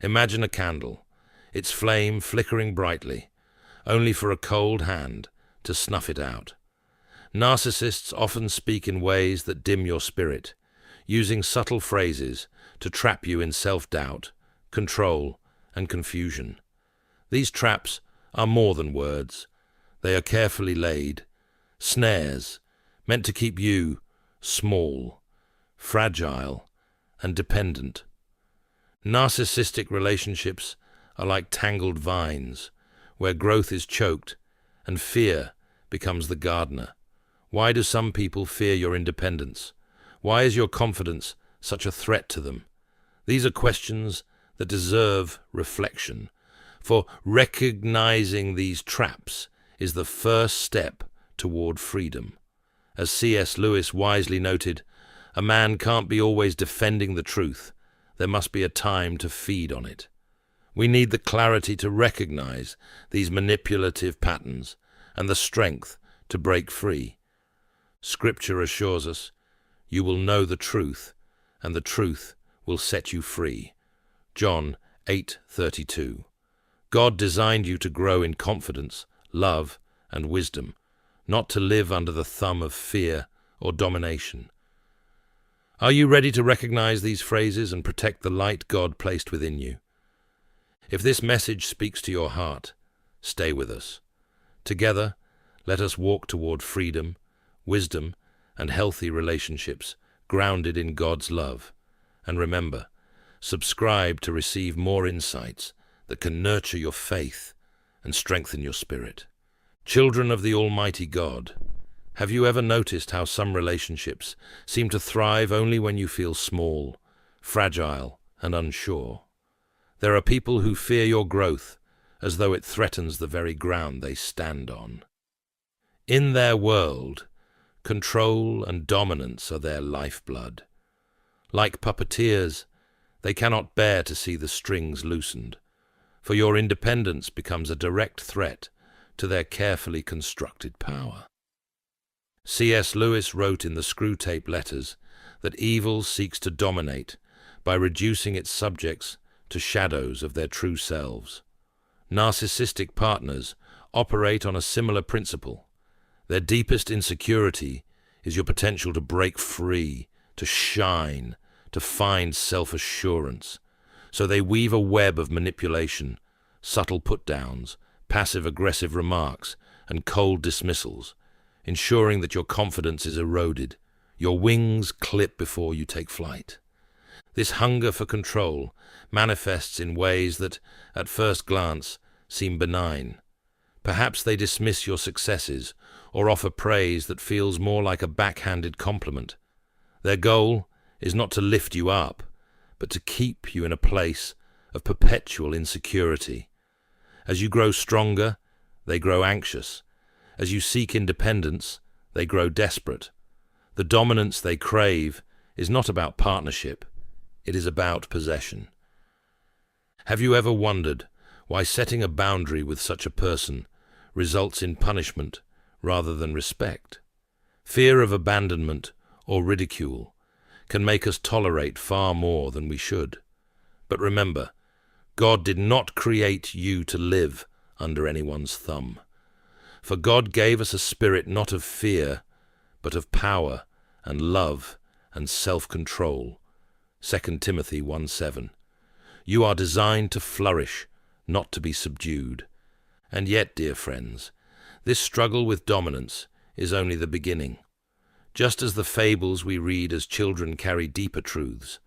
Imagine a candle, its flame flickering brightly, only for a cold hand to snuff it out. Narcissists often speak in ways that dim your spirit, using subtle phrases to trap you in self-doubt, control, and confusion. These traps are more than words. They are carefully laid, snares meant to keep you small, fragile, and dependent. Narcissistic relationships are like tangled vines, where growth is choked and fear becomes the gardener. Why do some people fear your independence? Why is your confidence such a threat to them? These are questions that deserve reflection, for recognizing these traps is the first step toward freedom. As C.S. Lewis wisely noted, a man can't be always defending the truth. There must be a time to feed on it. We need the clarity to recognize these manipulative patterns and the strength to break free. Scripture assures us, "You will know the truth, and the truth will set you free." John 8:32. God designed you to grow in confidence, love, and wisdom, not to live under the thumb of fear or domination. Are you ready to recognize these phrases and protect the light God placed within you? If this message speaks to your heart, stay with us. Together, let us walk toward freedom, wisdom, and healthy relationships grounded in God's love. And remember, subscribe to receive more insights that can nurture your faith and strengthen your spirit. Children of the Almighty God, have you ever noticed how some relationships seem to thrive only when you feel small, fragile, and unsure? There are people who fear your growth as though it threatens the very ground they stand on. In their world, control and dominance are their lifeblood. Like puppeteers, they cannot bear to see the strings loosened, for your independence becomes a direct threat to their carefully constructed power. C.S. Lewis wrote in the Screwtape Letters that evil seeks to dominate by reducing its subjects to shadows of their true selves. Narcissistic partners operate on a similar principle. Their deepest insecurity is your potential to break free, to shine, to find self-assurance. So they weave a web of manipulation, subtle put-downs, passive-aggressive remarks, and cold dismissals, ensuring that your confidence is eroded, your wings clip before you take flight. This hunger for control manifests in ways that, at first glance, seem benign. Perhaps they dismiss your successes or offer praise that feels more like a backhanded compliment. Their goal is not to lift you up, but to keep you in a place of perpetual insecurity. As you grow stronger, they grow anxious. As you seek independence, they grow desperate. The dominance they crave is not about partnership, it is about possession. Have you ever wondered why setting a boundary with such a person results in punishment rather than respect? Fear of abandonment or ridicule can make us tolerate far more than we should. But remember, God did not create you to live under anyone's thumb. For God gave us a spirit not of fear, but of power and love and self-control. 2 Timothy 1:7. You are designed to flourish, not to be subdued. And yet, dear friends, this struggle with dominance is only the beginning. Just as the fables we read as children carry deeper truths,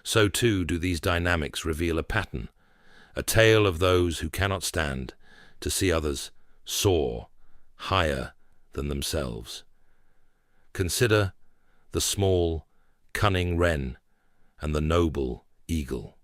so too do these dynamics reveal a pattern, a tale of those who cannot stand to see others soar higher than themselves. Consider the small, cunning wren and the noble eagle.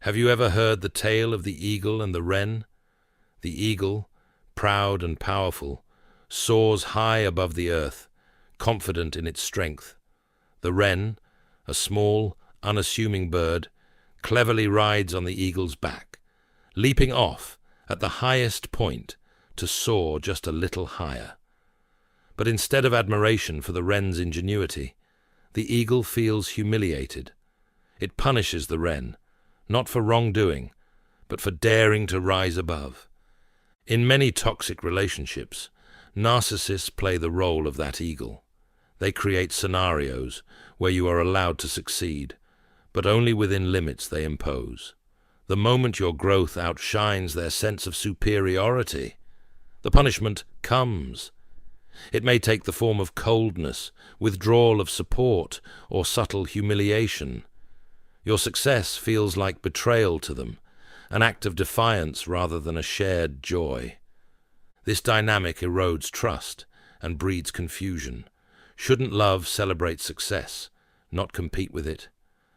Have you ever heard the tale of the eagle and the wren? The eagle, proud and powerful, soars high above the earth, confident in its strength. The wren, a small, unassuming bird, cleverly rides on the eagle's back, leaping off at the highest point to soar just a little higher. But instead of admiration for the wren's ingenuity, the eagle feels humiliated. It punishes the wren not for wrongdoing, but for daring to rise above. In many toxic relationships, narcissists play the role of that eagle. They create scenarios where you are allowed to succeed, but only within limits they impose. The moment your growth outshines their sense of superiority, the punishment comes. It may take the form of coldness, withdrawal of support, or subtle humiliation. Your success feels like betrayal to them, an act of defiance rather than a shared joy. This dynamic erodes trust and breeds confusion. Shouldn't love celebrate success, not compete with it?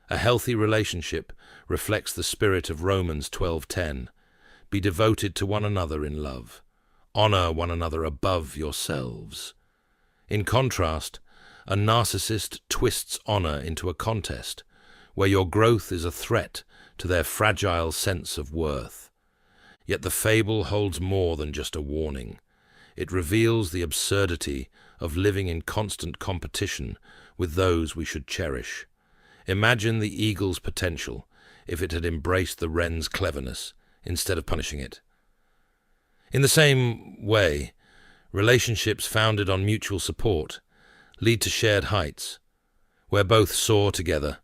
A healthy relationship reflects the spirit of Romans 12:10. Be devoted to one another in love. Honor one another above yourselves. In contrast, a narcissist twists honor into a contest, where your growth is a threat to their fragile sense of worth. Yet the fable holds more than just a warning. It reveals the absurdity of living in constant competition with those we should cherish. Imagine the eagle's potential if it had embraced the wren's cleverness instead of punishing it. In the same way, relationships founded on mutual support lead to shared heights, where both soar together,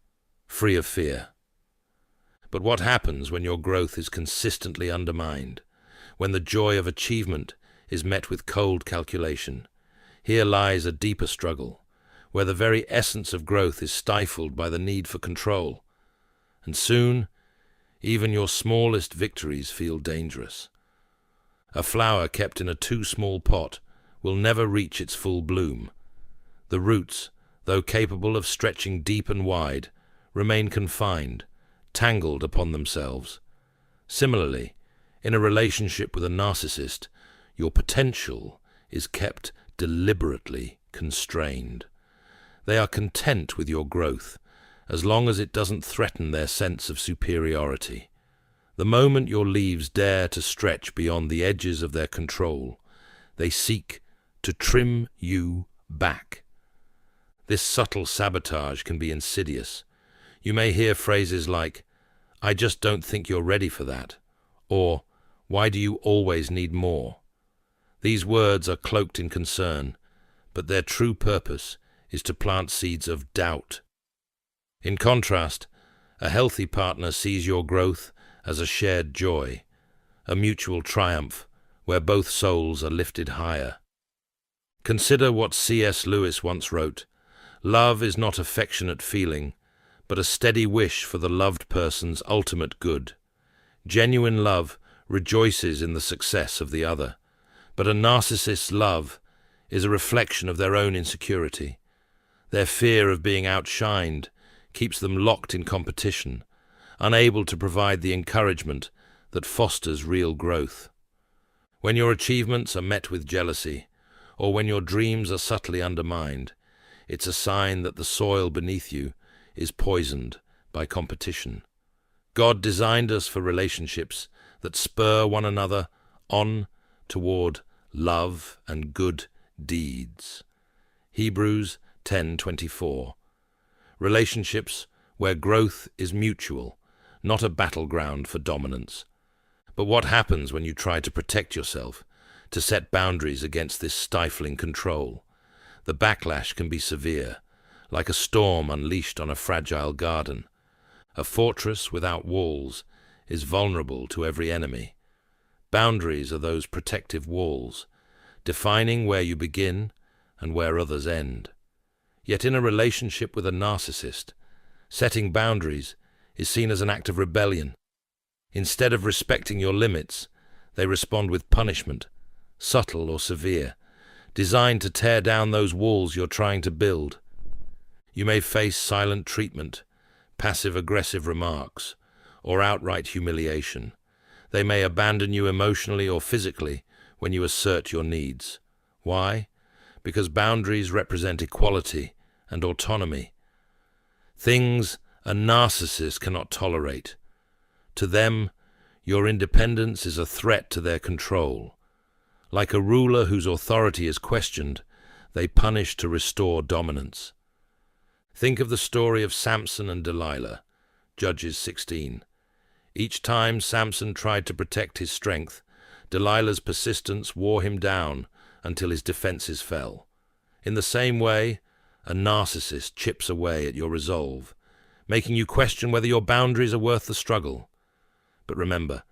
free of fear. But what happens when your growth is consistently undermined, when the joy of achievement is met with cold calculation? Here lies a deeper struggle, where the very essence of growth is stifled by the need for control. And soon, even your smallest victories feel dangerous. A flower kept in a too small pot will never reach its full bloom. The roots, though capable of stretching deep and wide, remain confined, tangled upon themselves. Similarly, in a relationship with a narcissist, your potential is kept deliberately constrained. They are content with your growth, as long as it doesn't threaten their sense of superiority. The moment your leaves dare to stretch beyond the edges of their control, they seek to trim you back. This subtle sabotage can be insidious. You may hear phrases like, "I just don't think you're ready for that," or "Why do you always need more?" These words are cloaked in concern, but their true purpose is to plant seeds of doubt. In contrast, a healthy partner sees your growth as a shared joy, a mutual triumph where both souls are lifted higher. Consider what C.S. Lewis once wrote, "Love is not affectionate feeling, but a steady wish for the loved person's ultimate good. Genuine love rejoices in the success of the other, but a narcissist's love is a reflection of their own insecurity. Their fear of being outshined keeps them locked in competition, unable to provide the encouragement that fosters real growth. When your achievements are met with jealousy, or when your dreams are subtly undermined, it's a sign that the soil beneath you is poisoned by competition. God designed us for relationships that spur one another on toward love and good deeds. Hebrews 10:24. Relationships where growth is mutual, not a battleground for dominance. But what happens when you try to protect yourself, to set boundaries against this stifling control? The backlash can be severe, like a storm unleashed on a fragile garden. A fortress without walls is vulnerable to every enemy. Boundaries are those protective walls, defining where you begin and where others end. Yet in a relationship with a narcissist, setting boundaries is seen as an act of rebellion. Instead of respecting your limits, they respond with punishment, subtle or severe, designed to tear down those walls you're trying to build. You may face silent treatment, passive-aggressive remarks, or outright humiliation. They may abandon you emotionally or physically when you assert your needs. Why? Because boundaries represent equality and autonomy. Things a narcissist cannot tolerate. To them, your independence is a threat to their control. Like a ruler whose authority is questioned, they punish to restore dominance. Think of the story of Samson and Delilah, Judges 16. Each time Samson tried to protect his strength, Delilah's persistence wore him down until his defenses fell. In the same way, a narcissist chips away at your resolve, making you question whether your boundaries are worth the struggle. But remember,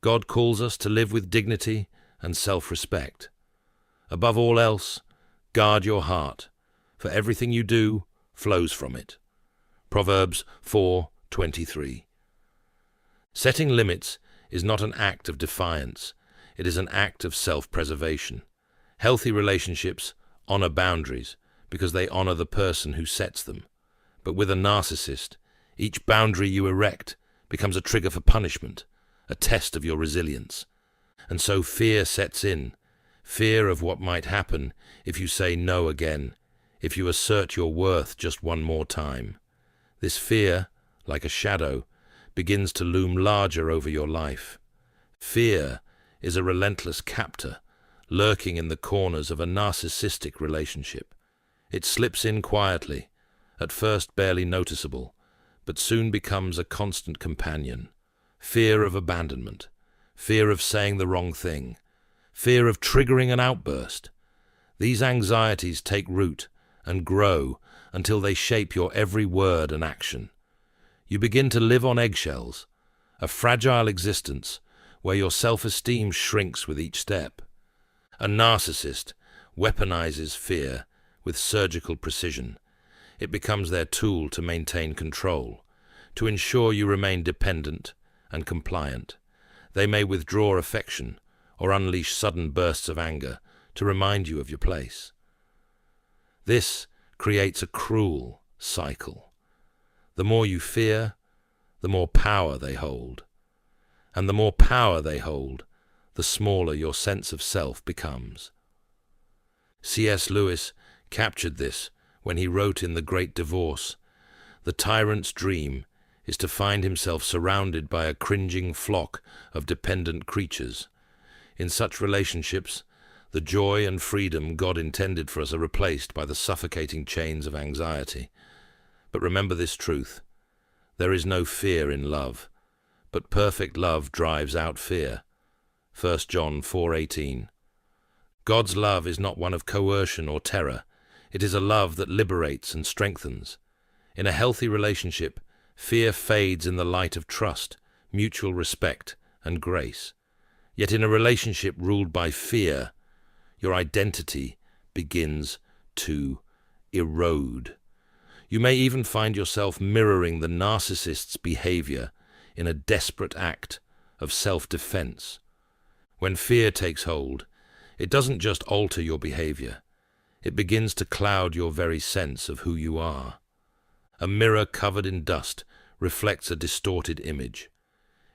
God calls us to live with dignity and self-respect. Above all else, guard your heart, for everything you do flows from it. Proverbs 4:23. Setting limits is not an act of defiance, it is an act of self-preservation. Healthy relationships honor boundaries because they honor the person who sets them. But with a narcissist, each boundary you erect becomes a trigger for punishment, a test of your resilience. And so fear sets in, fear of what might happen if you say no again, if you assert your worth just one more time. This fear, like a shadow, begins to loom larger over your life. Fear is a relentless captor, lurking in the corners of a narcissistic relationship. It slips in quietly, at first barely noticeable, but soon becomes a constant companion. Fear of abandonment, fear of saying the wrong thing, fear of triggering an outburst. These anxieties take root and grow until they shape your every word and action. You begin to live on eggshells, a fragile existence where your self-esteem shrinks with each step. A narcissist weaponizes fear with surgical precision. It becomes their tool to maintain control, to ensure you remain dependent and compliant. They may withdraw affection or unleash sudden bursts of anger to remind you of your place. This creates a cruel cycle. The more you fear, the more power they hold. And the more power they hold, the smaller your sense of self becomes. C.S. Lewis captured this when he wrote in The Great Divorce, "The tyrant's dream is to find himself surrounded by a cringing flock of dependent creatures. In such relationships, the joy and freedom God intended for us are replaced by the suffocating chains of anxiety. But remember this truth: there is no fear in love, but perfect love drives out fear." 1 John 4:18. God's love is not one of coercion or terror. It is a love that liberates and strengthens. In a healthy relationship, fear fades in the light of trust, mutual respect, and grace. Yet in a relationship ruled by fear, your identity begins to erode. You may even find yourself mirroring the narcissist's behavior in a desperate act of self-defense. When fear takes hold, it doesn't just alter your behavior. It begins to cloud your very sense of who you are. A mirror covered in dust reflects a distorted image.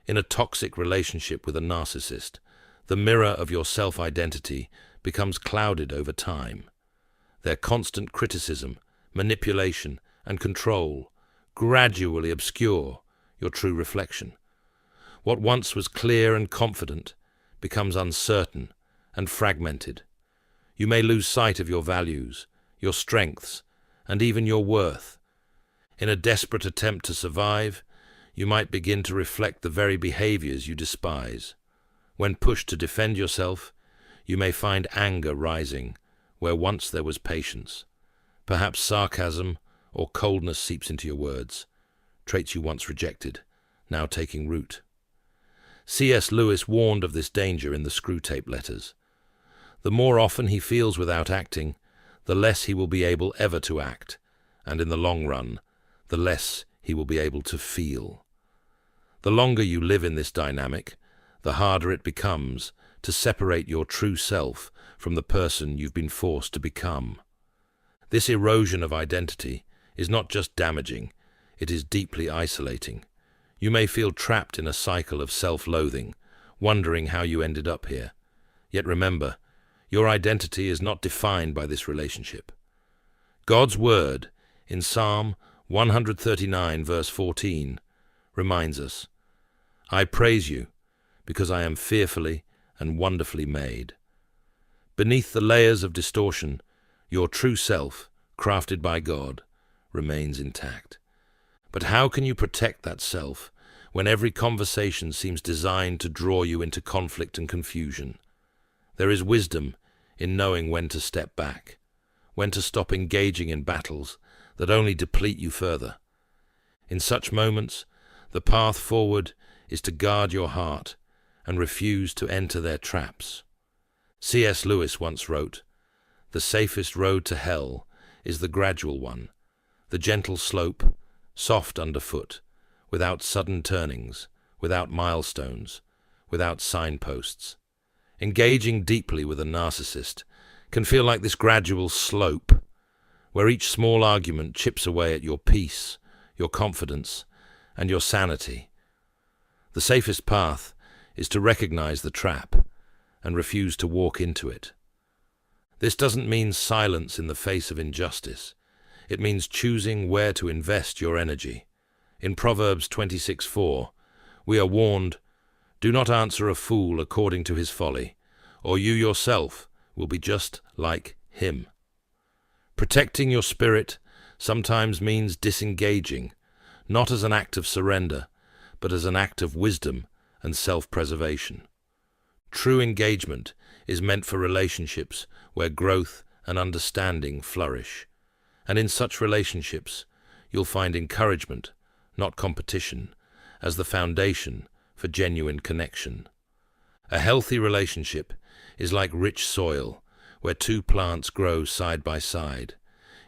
In a toxic relationship with a narcissist, the mirror of your self-identity becomes clouded over time. Their constant criticism, manipulation, and control gradually obscure your true reflection. What once was clear and confident becomes uncertain and fragmented. You may lose sight of your values, your strengths, and even your worth. In a desperate attempt to survive, you might begin to reflect the very behaviors you despise. When pushed to defend yourself, you may find anger rising where once there was patience. Perhaps sarcasm or coldness seeps into your words, traits you once rejected, now taking root. C.S. Lewis warned of this danger in the Screwtape Letters. The more often he feels without acting, the less he will be able ever to act, and in the long run, the less he will be able to feel. The longer you live in this dynamic, the harder it becomes to separate your true self from the person you've been forced to become. This erosion of identity is not just damaging, it is deeply isolating. You may feel trapped in a cycle of self-loathing, wondering how you ended up here. Yet remember, your identity is not defined by this relationship. God's word in Psalm 139 verse 14 reminds us, "I praise you because I am fearfully and wonderfully made." Beneath the layers of distortion, your true self, crafted by God, remains intact. But how can you protect that self when every conversation seems designed to draw you into conflict and confusion. There is wisdom in knowing when to step back, when to stop engaging in battles that only deplete you further. In such moments, the path forward is to guard your heart and refuse to enter their traps. C.S. Lewis once wrote, "The safest road to hell is the gradual one, the gentle slope, soft underfoot, without sudden turnings, without milestones, without signposts." Engaging deeply with a narcissist can feel like this gradual slope, where each small argument chips away at your peace, your confidence, and your sanity. The safest path is to recognize the trap and refuse to walk into it. This doesn't mean silence in the face of injustice. It means choosing where to invest your energy. In Proverbs 26:4, we are warned, "Do not answer a fool according to his folly, or you yourself will be just like him." Protecting your spirit sometimes means disengaging, not as an act of surrender, but as an act of wisdom and self-preservation. True engagement is meant for relationships where growth and understanding flourish. And in such relationships, you'll find encouragement, not competition, as the foundation for genuine connection. A healthy relationship is like rich soil, where two plants grow side by side.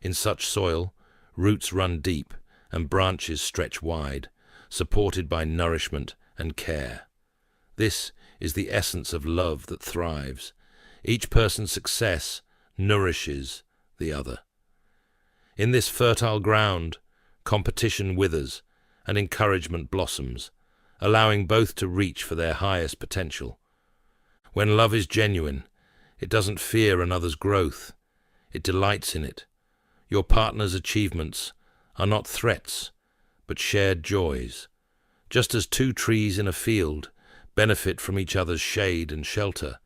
In such soil, roots run deep and branches stretch wide, supported by nourishment and care. This is the essence of love that thrives. Each person's success nourishes the other. In this fertile ground, competition withers and encouragement blossoms, allowing both to reach for their highest potential. When love is genuine, it doesn't fear another's growth. It delights in it. Your partner's achievements are not threats, but shared joys. Just as two trees in a field benefit from each other's shade and shelter,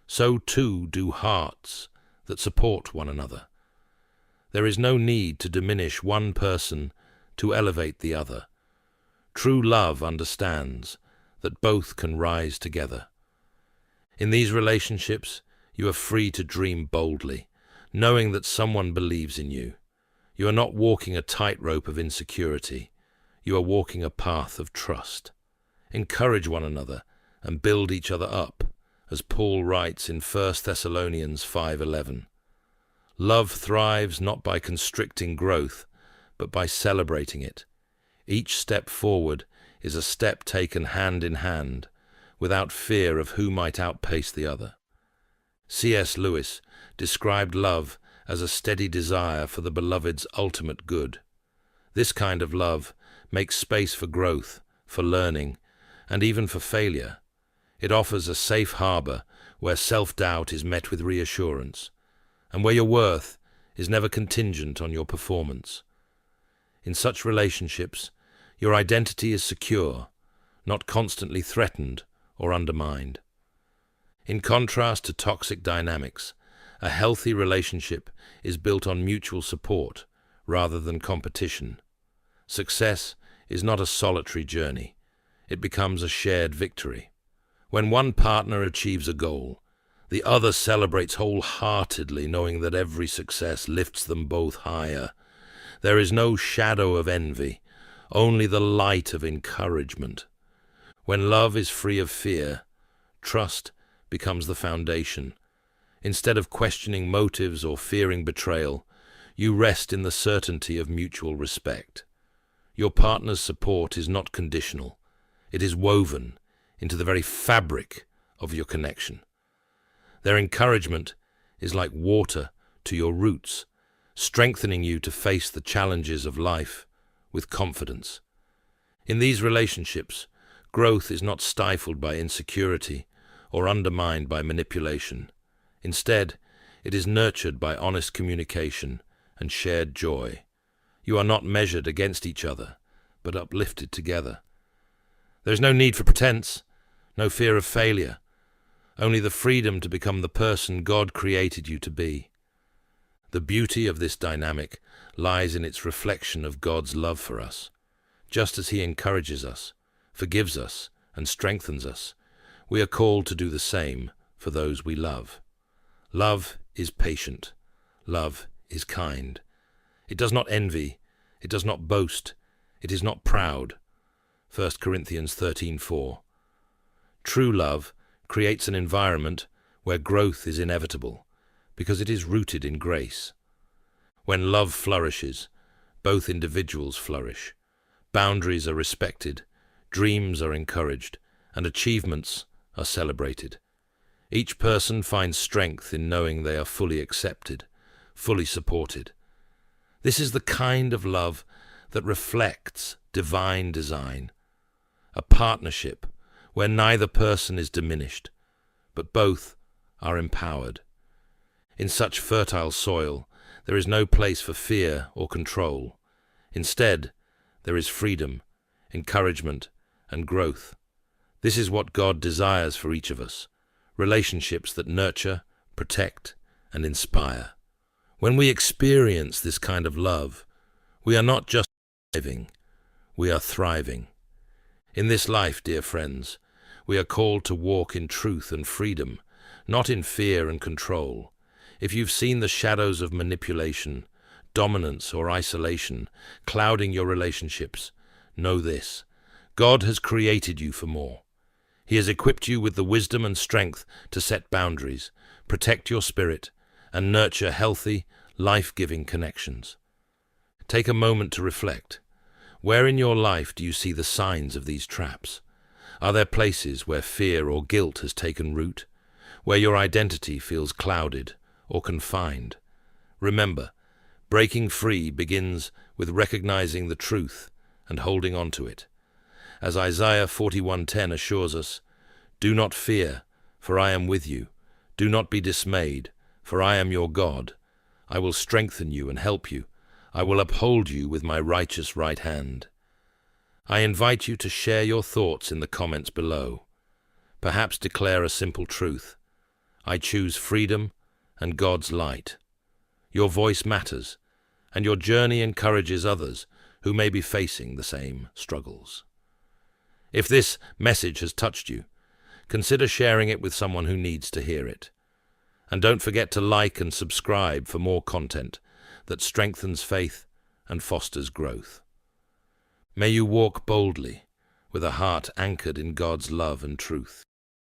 so too do hearts that support one another. There is no need to diminish one person to elevate the other. True love understands that both can rise together. In these relationships, you are free to dream boldly, knowing that someone believes in you. You are not walking a tightrope of insecurity. You are walking a path of trust. Encourage one another and build each other up, as Paul writes in 1 Thessalonians 5:11. Love thrives not by constricting growth, but by celebrating it. Each step forward is a step taken hand in hand, without fear of who might outpace the other. C.S. Lewis described love as a steady desire for the beloved's ultimate good. This kind of love makes space for growth, for learning, and even for failure. It offers a safe harbor where self-doubt is met with reassurance, and where your worth is never contingent on your performance. In such relationships, your identity is secure, not constantly threatened or undermined. In contrast to toxic dynamics, a healthy relationship is built on mutual support rather than competition. Success is not a solitary journey. It becomes a shared victory. When one partner achieves a goal, the other celebrates wholeheartedly, knowing that every success lifts them both higher. There is no shadow of envy, only the light of encouragement. When love is free of fear, trust becomes the foundation. Instead of questioning motives or fearing betrayal, you rest in the certainty of mutual respect. Your partner's support is not conditional. It is woven into the very fabric of your connection. Their encouragement is like water to your roots, strengthening you to face the challenges of life with confidence. In these relationships, growth is not stifled by insecurity or undermined by manipulation. Instead, it is nurtured by honest communication and shared joy. You are not measured against each other, but uplifted together. There is no need for pretense, no fear of failure, only the freedom to become the person God created you to be. The beauty of this dynamic lies in its reflection of God's love for us. Just as He encourages us, forgives us, and strengthens us, we are called to do the same for those we love. Love is patient. Love is kind. It does not envy. It does not boast. It is not proud. 1 Corinthians 13:4. True love creates an environment where growth is inevitable, because it is rooted in grace. When love flourishes, both individuals flourish. Boundaries are respected, dreams are encouraged, and achievements are celebrated. Each person finds strength in knowing they are fully accepted, fully supported. This is the kind of love that reflects divine design, a partnership where neither person is diminished, but both are empowered. In such fertile soil, there is no place for fear or control. Instead, there is freedom, encouragement, and growth. This is what God desires for each of us, relationships that nurture, protect, and inspire. When we experience this kind of love, we are not just living, we are thriving. In this life, dear friends, we are called to walk in truth and freedom, not in fear and control. If you've seen the shadows of manipulation, dominance, or isolation clouding your relationships, know this: God has created you for more. He has equipped you with the wisdom and strength to set boundaries, protect your spirit, and nurture healthy, life-giving connections. Take a moment to reflect. Where in your life do you see the signs of these traps? Are there places where fear or guilt has taken root, where your identity feels clouded or confined? Remember, breaking free begins with recognizing the truth and holding on to it. As Isaiah 41:10 assures us, "Do not fear, for I am with you. Do not be dismayed, for I am your God. I will strengthen you and help you. I will uphold you with my righteous right hand." I invite you to share your thoughts in the comments below. Perhaps declare a simple truth: I choose freedom and God's light. Your voice matters, and your journey encourages others who may be facing the same struggles. If this message has touched you, consider sharing it with someone who needs to hear it. And don't forget to like and subscribe for more content that strengthens faith and fosters growth. May you walk boldly, with a heart anchored in God's love and truth.